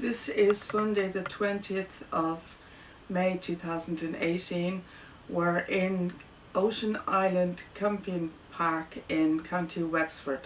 This is Sunday the 20th of May 2018. We're in Ocean Island Camping Park in County Wexford.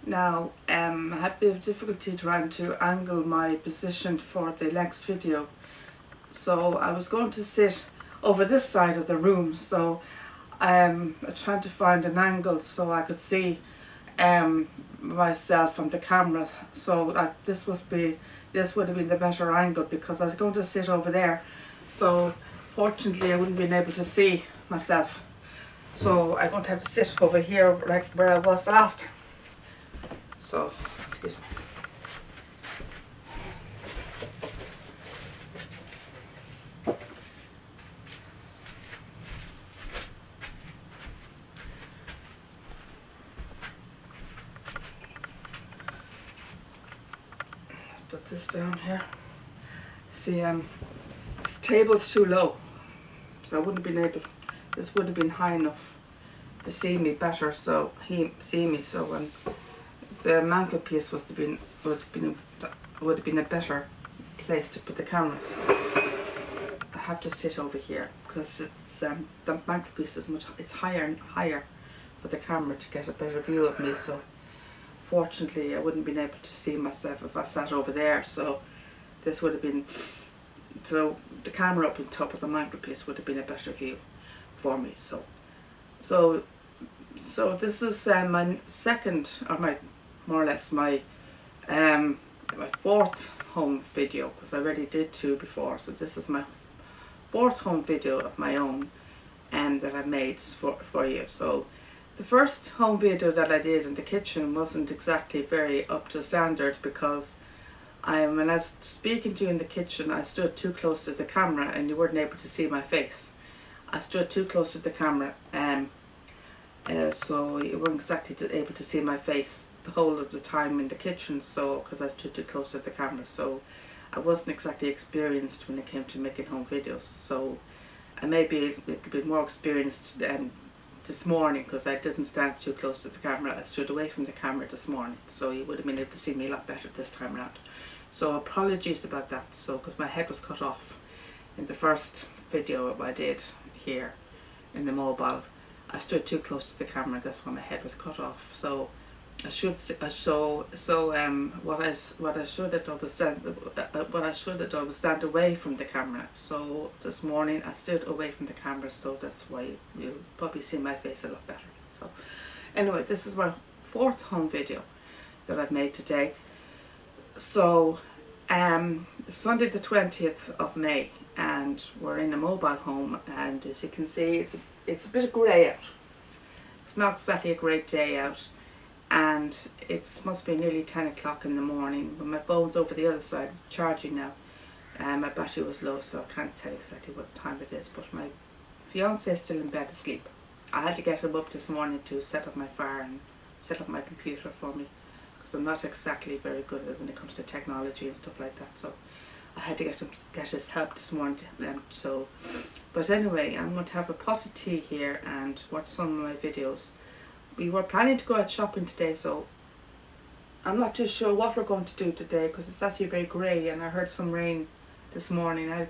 Now, I had a bit of difficulty trying to angle my position for the next video. So I was going to sit over this side of the room, so I'm trying to find an angle so I could see myself on the camera, so that this would have been the better angle, because I was going to sit over there, so fortunately I wouldn't have been able to see myself, so I'm going to have to sit over here like where I was last. So excuse me. Put this down here. See, this table's too low, so I wouldn't have been able. This would have been high enough to see me better, so he see me. So when the mantelpiece would have been a better place to put the camera. So I have to sit over here because it's the mantelpiece is it's higher and higher for the camera to get a better view of me. So fortunately, I wouldn't have been able to see myself if I sat over there, so this would have been, so the camera up on top of the mantelpiece would have been a better view for me. So this is my second, or my more or less my fourth home video, because I already did two before. So this is my fourth home video of my own, and that I made for you. So the first home video that I did in the kitchen wasn't exactly very up to standard, because when I was speaking to you in the kitchen, I stood too close to the camera and you weren't able to see my face. I stood too close to the camera, so you weren't exactly able to see my face the whole of the time in the kitchen, so because I stood too close to the camera, so I wasn't exactly experienced when it came to making home videos. So I may be a little bit more experienced this morning, because I didn't stand too close to the camera. I stood away from the camera this morning, so you would have been able to see me a lot better this time around. So apologies about that. So because my head was cut off in the first video I did here in the mobile, I stood too close to the camera. That's why my head was cut off. So I should what I should have done was stand away from the camera. So this morning I stood away from the camera, so that's why you'll probably see my face a lot better. So anyway, this is my fourth home video that I've made today. So Sunday the 20th of May, and we're in a mobile home, and as you can see, it's a bit grey out. It's not exactly a great day out, and it must be nearly 10 o'clock in the morning. But my phone's over the other side, it's charging now. My battery was low, so I can't tell exactly what time it is, but my fiance is still in bed asleep. I had to get him up this morning to set up my fire and set up my computer for me, because I'm not exactly very good at it when it comes to technology and stuff like that. So I had to get his help this morning. But anyway, I'm going to have a pot of tea here and watch some of my videos. We were planning to go out shopping today, so I'm not too sure what we're going to do today, because it's actually very grey, and I heard some rain this morning. I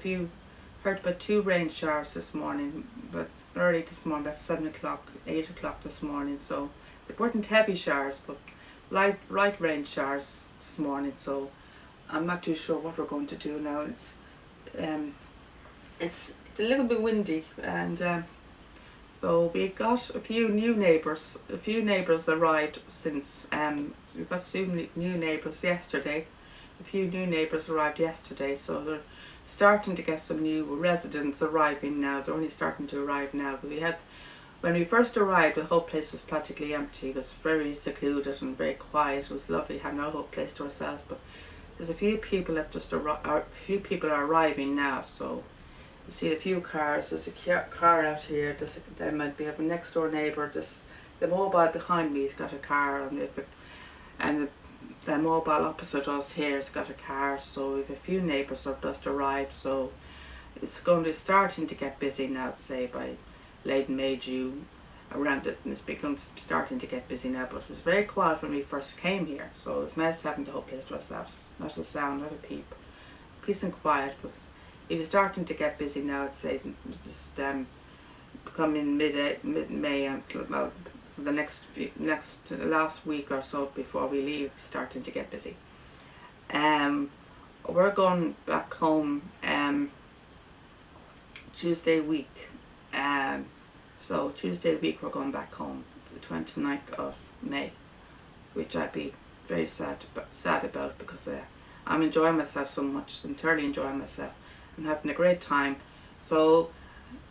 heard about 2 rain showers this morning, but early this morning, about 7 o'clock, 8 o'clock this morning. So they weren't heavy showers, but light rain showers this morning. So I'm not too sure what we're going to do now. It's a little bit windy, and so we got a few new neighbours. A few neighbours arrived since, we got some new neighbours yesterday. A few new neighbours arrived yesterday, so they're starting to get some new residents arriving now. They're only starting to arrive now. But when we first arrived, the whole place was practically empty. It was very secluded and very quiet. It was lovely having our whole place to ourselves. But there's a few people that are arriving now. So you see a few cars. There's a car out here. There might be a next door neighbour. The mobile behind me has got a car, and the mobile opposite us here has got a car. So we have a few neighbours have just arrived. So it's going to be starting to get busy now, say by late May, June. around it, and it's starting to get busy now, but it was very quiet when we first came here, so it's nice having the whole place to ourselves. Not a sound, not a peep. Peace and quiet. It was starting to get busy now, I'd say, just becoming mid-May, and well, the last week or so before we leave, starting to get busy. We're going back home Tuesday week. So Tuesday week we're going back home, the 29th of May, which I'd be very sad about, because I'm enjoying myself so much. I'm thoroughly enjoying myself. I'm having a great time. So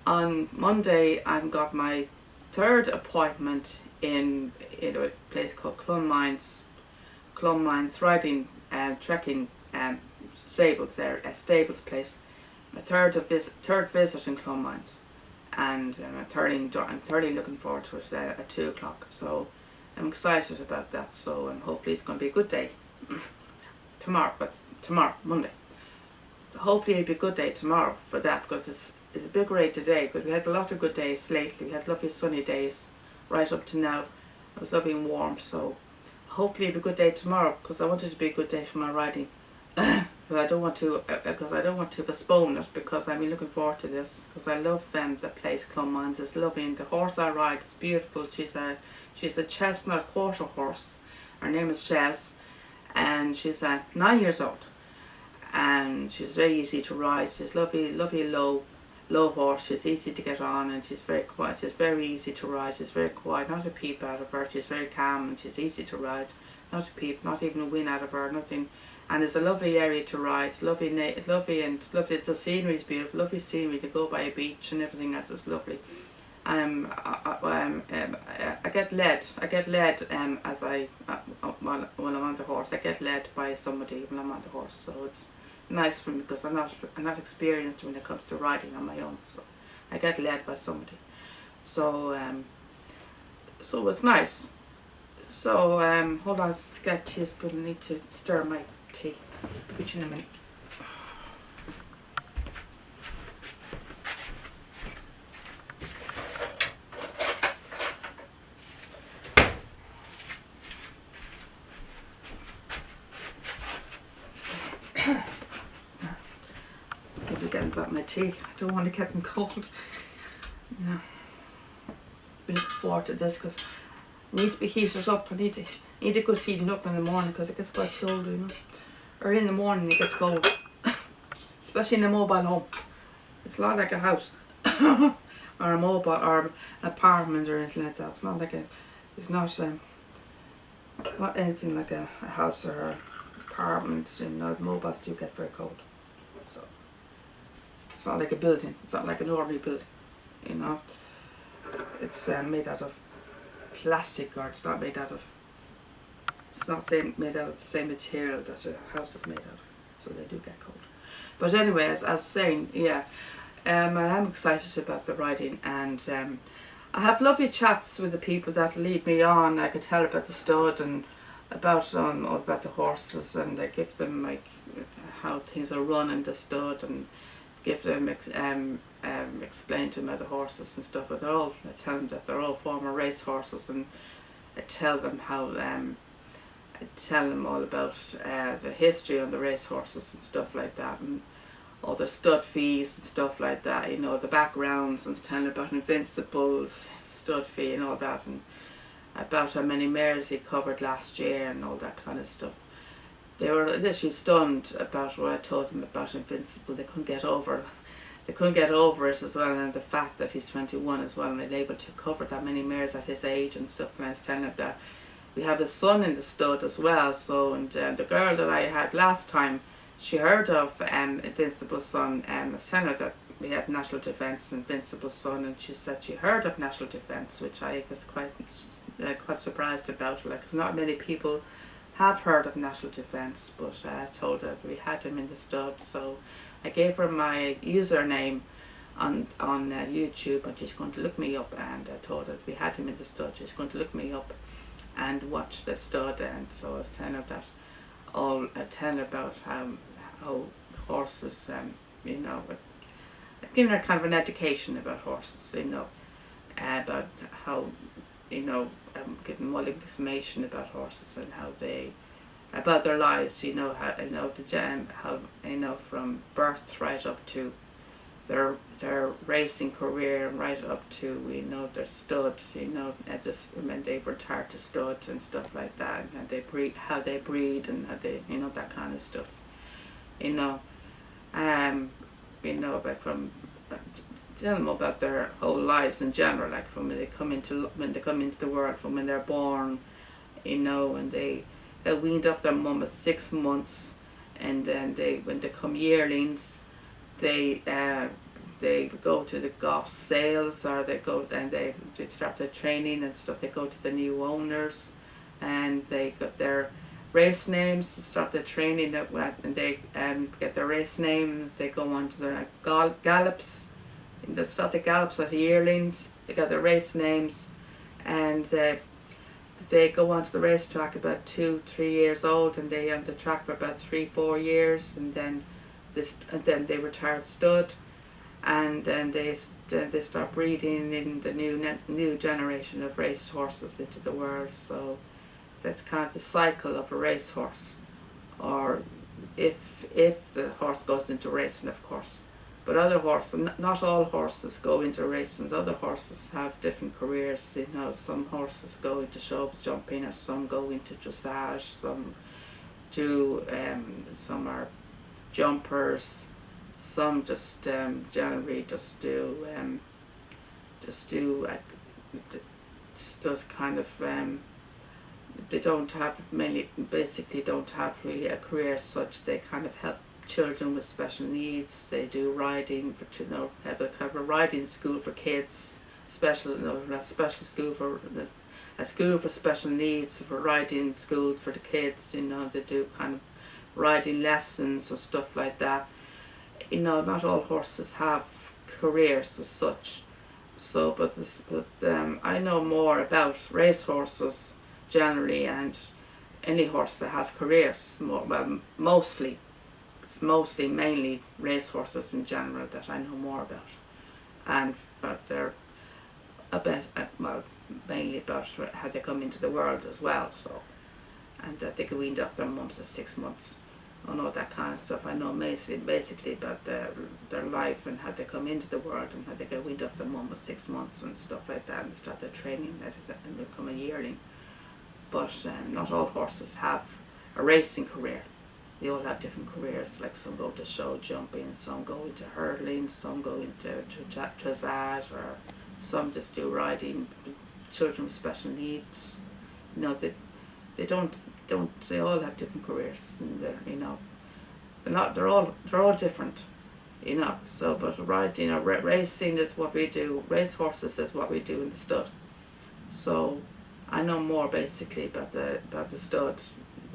on Monday I've got my third appointment in a place called Clun Mines riding trekking stables there, a stables place. My third visit in Clun Mines, and I'm thoroughly looking forward to it at 2 o'clock. So I'm excited about that. So hopefully it's going to be a good day tomorrow. But tomorrow, Monday. So hopefully it'll be a good day tomorrow for that, because it's a big rate today. But we had a lot of good days lately. We had lovely sunny days right up to now. It was lovely and warm. So hopefully it'll be a good day tomorrow, because I want it to be a good day for my riding. But I don't want to postpone it, because I'm looking forward to this, because I love the place. Clun Mines is lovely, and the horse I ride is beautiful. She's a chestnut quarter horse. Her name is Chaz, and she's 9 years old, and she's very easy to ride. She's lovely low horse. She's easy to get on, and she's very quiet. She's very easy to ride. She's very quiet, not a peep out of her. She's very calm, and she's easy to ride. Not a peep, not even a whin out of her, nothing. And it's a lovely area to ride. It's lovely. It's the scenery's beautiful. Lovely scenery to go by a beach and everything else is lovely. I get led as when I'm on the horse. I get led by somebody when I'm on the horse. So it's nice for me, because I'm not experienced when it comes to riding on my own. So I get led by somebody. So so it's nice. So hold on, it's got teaspoon. I need to stir my tea. Which in a minute. I'll be getting about my tea. I don't want to get them cold. No. We look forward to this, because I need to be heated up. I need a good heating up in the morning, because it gets quite cold, you know. Early in the morning it gets cold, especially in a mobile home. It's not like a house or a mobile or an apartment or anything like that. It's not anything like a house or an apartment. You know, mobiles do get very cold. So it's not like a building. It's not like an ordinary building. You know, it's made out of plastic, or it's not made out of. It's not made out of the same material that a house is made out of, so they do get cold. But anyway, as I was saying, yeah, I am excited about the riding, and I have lovely chats with the people that lead me on. I can tell about the stud and about the horses, and I give them like how things are run in the stud, and give them explain to them about the horses and stuff. But I tell them that they're all former race horses, and I tell them how. I tell them all about the history on the race horses and stuff like that, and all the stud fees and stuff like that, you know, the backgrounds, and telling about Invincible's stud fee and all that, and about how many mares he covered last year and all that kind of stuff. They were literally stunned about what I told them about Invincible. They couldn't get over it as well, and the fact that he's 21 as well, and they're able to cover that many mares at his age and stuff. And I was telling them that we have a son in the stud as well. So, and the girl that I had last time, she heard of Invincible's son. I was telling her that we had National Defence, Invincible's son, and she said she heard of National Defence, which I was quite surprised about. Like, 'cause not many people have heard of National Defence, but I told her we had him in the stud. So I gave her my username on YouTube, and she's going to look me up. And I told her we had him in the stud. She's going to look me up and watch the stud. And so I was telling her that telling her about how horses, you know, giving her kind of an education about horses, you know, about how, giving more information about horses and how they, about their lives, how, how, from birth right up to their racing career, right up to, their stud, when they retire to stud and stuff like that, and how they breed and how they, that kind of stuff, about from, tell them about their whole lives in general, like from when they come into the world, from when they're born, and they're weaned off their mum at 6 months, and then when they come yearlings, they go to the golf sales, or they go and they start their training and stuff. They go to the new owners, and they got their race names to start their training, and they get their race name. They go on to their gallops. They start the gallops at the yearlings. They got their race names, and they go onto the racetrack about 2-3 years old, and they on the track for about 3-4 years, and then they retire stud, and then they start breeding in the new generation of race horses into the world. So that's kind of the cycle of a racehorse, or if the horse goes into racing, of course. But other horses, not all horses go into racing. Other horses have different careers. Some horses go into show jumping, or some go into dressage. Some do. Some are jumpers. Some just generally just do kind of. They don't have basically don't have really a career as such. They kind of help children with special needs. They do riding, but have a riding school for kids, a special school for a school for special needs, for riding schools for the kids. They do kind of riding lessons or stuff like that. Not all horses have careers as such. So, but I know more about race horses generally, and any horse that have careers. Mostly mainly race horses in general that I know more about, but they're mainly about how they come into the world as well. So, and that they get weaned off their mums at 6 months, and all that kind of stuff. I know basically about their life and how they come into the world, and how they get weaned off their mum at 6 months and stuff like that, and they start their training and become a yearling. But not all horses have a racing career. They all have different careers. Like some go to show jumping, some go into hurdling, some go into dressage, or some just do riding. Children with special needs, they all have different careers, and they're all different, So, but racing is what we do. Race horses is what we do in the stud. So, I know more basically about the stud,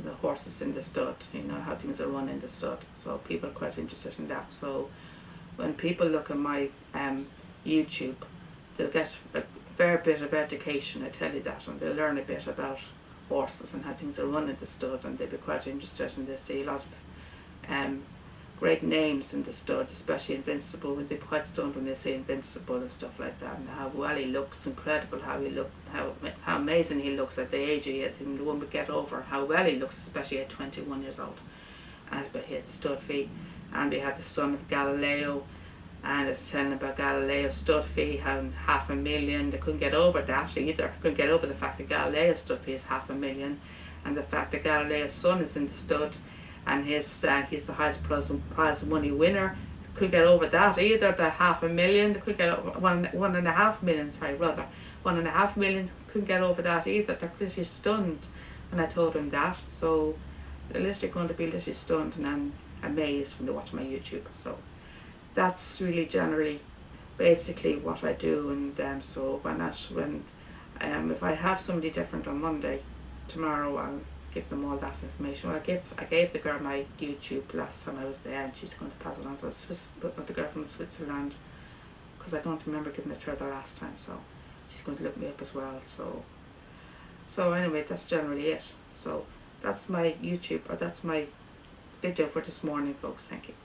the horses in the stud, how things are run in the stud. So people are quite interested in that. So when people look at my YouTube, they'll get a fair bit of education, I tell you that, and they'll learn a bit about horses and how things are run in the stud, and they'll be quite interested, and they'll see a lot of great names in the stud, especially Invincible. They'll be quite stunned when they say Invincible and stuff like that, and how well he looks. Incredible how he looks, how amazing he looks at the age he is. And no one would get over how well he looks, especially at 21 years old. But he had the stud fee, and we had the son of Galileo, and it's telling about Galileo's stud fee having $500,000. They couldn't get over that either. Couldn't get over the fact that Galileo's stud fee is $500,000, and the fact that Galileo's son is in the stud, and he's the highest prize money winner. Couldn't get over that either. The $500,000. They couldn't get over $1.5 million. Sorry, rather $1.5 million. Couldn't get over that either. They're literally stunned when I told them that. So they're literally going to be literally stunned and amazed when they watch my YouTube. So that's really generally, basically what I do. And so if I have somebody different on Monday, tomorrow I'll give them all that information. Well, I gave the girl my YouTube last time I was there, and she's going to pass it on to the girl from Switzerland, because I don't remember giving it to her the last time. So she's going to look me up as well. So anyway, that's generally it. So that's my YouTube, or that's my video for this morning, folks. Thank you.